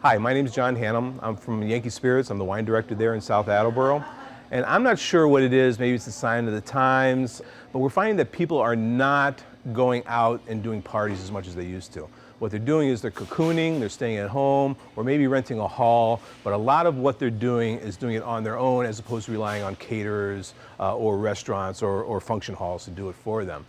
Hi, my name is John Hannum. I'm from Yankee Spirits. I'm the wine director there in South Attleboro. And I'm not sure what it is. Maybe it's a sign of the times, but we're finding that people are not going out and doing parties as much as they used to. What they're doing is they're cocooning, they're staying at home, or maybe renting a hall, but a lot of what they're doing is doing it on their own as opposed to relying on caterers or restaurants or function halls to do it for them.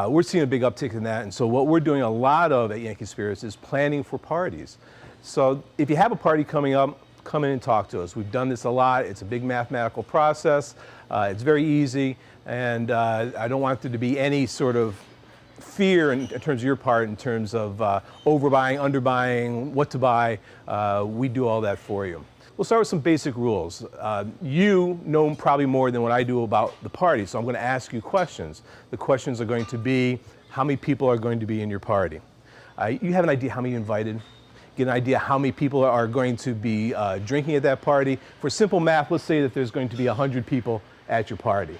We're seeing a big uptick in that, and so what we're doing a lot of at Yankee Spirits is planning for parties. So if you have a party coming up, come in and talk to us. We've done this a lot. It's a big mathematical process. It's very easy, and I don't want there to be any sort of fear in terms of your part, in terms of overbuying, underbuying, what to buy. We do all that for you. We'll start with some basic rules. You know probably more than what I do about the party, so I'm going to ask you questions. The questions are going to be, how many people are going to be in your party? You have an idea how many you invited? Get an idea how many people are going to be drinking at that party. For simple math, let's say that there's going to be 100 people at your party.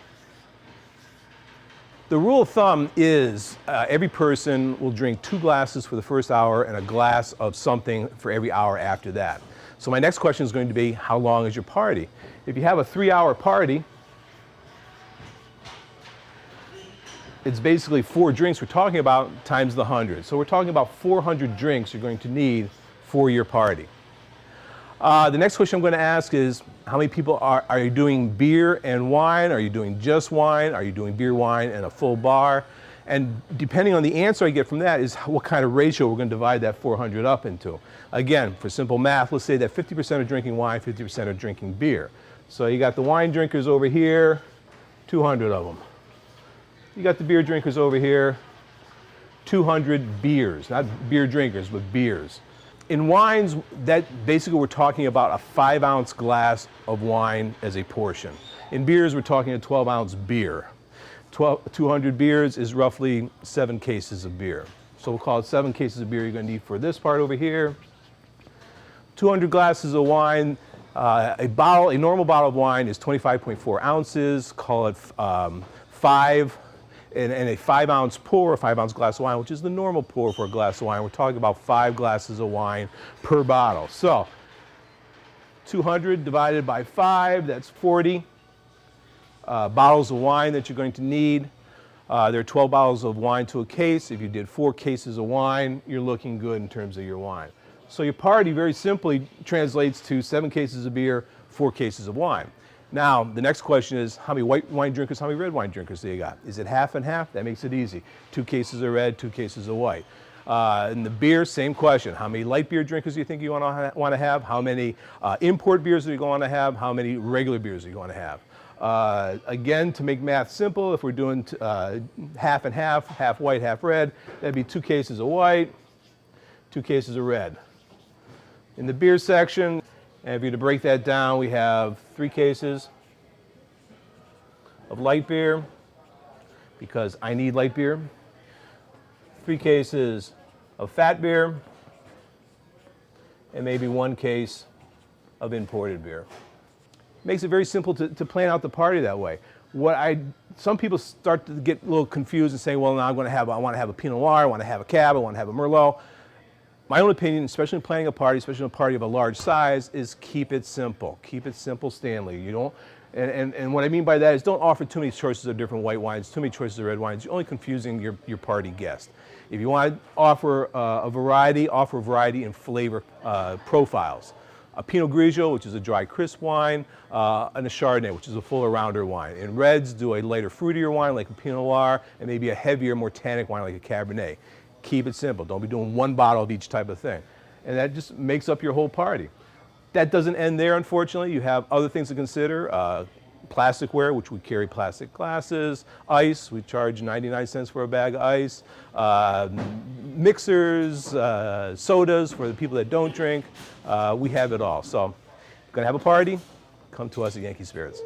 The rule of thumb is every person will drink 2 glasses for the first hour and a glass of something for every hour after that. So my next question is going to be, how long is your party? If you have a 3-hour party, it's basically 4 drinks we're talking about times the 100. So we're talking about 400 drinks you're going to need for your party. The next question I'm going to ask is, how many people are you doing beer and wine? Are you doing just wine? Are you doing beer, wine, and a full bar? And depending on the answer I get from that is what kind of ratio we're going to divide that 400 up into. Again, for simple math, let's say that 50% are drinking wine, 50% are drinking beer. So you got the wine drinkers over here, 200 of them. You got the beer drinkers over here, 200 beers, not beer drinkers, but beers. In wines, that basically we're talking about a 5-ounce glass of wine as a portion. In beers, we're talking a 12-ounce beer. 200 beers is roughly 7 cases of beer. So we'll call it 7 cases of beer you're going to need for this part over here. 200 glasses of wine. A normal bottle of wine is 25.4 ounces. Call it 5. And a 5-ounce pour, a 5-ounce glass of wine, which is the normal pour for a glass of wine. We're talking about 5 glasses of wine per bottle. So 200 divided by 5, that's 40 bottles of wine that you're going to need. There are 12 bottles of wine to a case. If you did 4 cases of wine, you're looking good in terms of your wine. So your party very simply translates to 7 cases of beer, 4 cases of wine. Now, the next question is, how many white wine drinkers, how many red wine drinkers do you got? Is it half and half? That makes it easy. 2 cases of red, 2 cases of white. And the beer, same question. How many light beer drinkers do you think you want to have? How many import beers are you going to have? How many regular beers are you going to have? Again, to make math simple, if we're doing half and half white, half red, that'd be 2 cases of white, 2 cases of red. In the beer section, and if you're to break that down, we have 3 cases of light beer, because I need light beer. 3 cases of fat beer, and maybe 1 case of imported beer. Makes it very simple to plan out the party that way. Some people start to get a little confused and say, well, now I want to have a Pinot Noir, I want to have a Cab, I want to have a Merlot. My own opinion, especially in planning a party, especially a party of a large size, is keep it simple. Keep it simple, Stanley. You don't, and what I mean by that is don't offer too many choices of different white wines, too many choices of red wines. You're only confusing your party guest. If you want to offer a variety, offer a variety in flavor profiles. A Pinot Grigio, which is a dry, crisp wine, and a Chardonnay, which is a fuller, rounder wine. In reds, do a lighter, fruitier wine like a Pinot Noir, and maybe a heavier, more tannic wine like a Cabernet. Keep it simple. Don't be doing 1 bottle of each type of thing. And that just makes up your whole party. That doesn't end there, unfortunately. You have other things to consider. Plasticware, which we carry plastic glasses. Ice, we charge 99 cents for a bag of ice. Mixers, sodas for the people that don't drink. We have it all. So, if you're going to have a party, come to us at Yankee Spirits.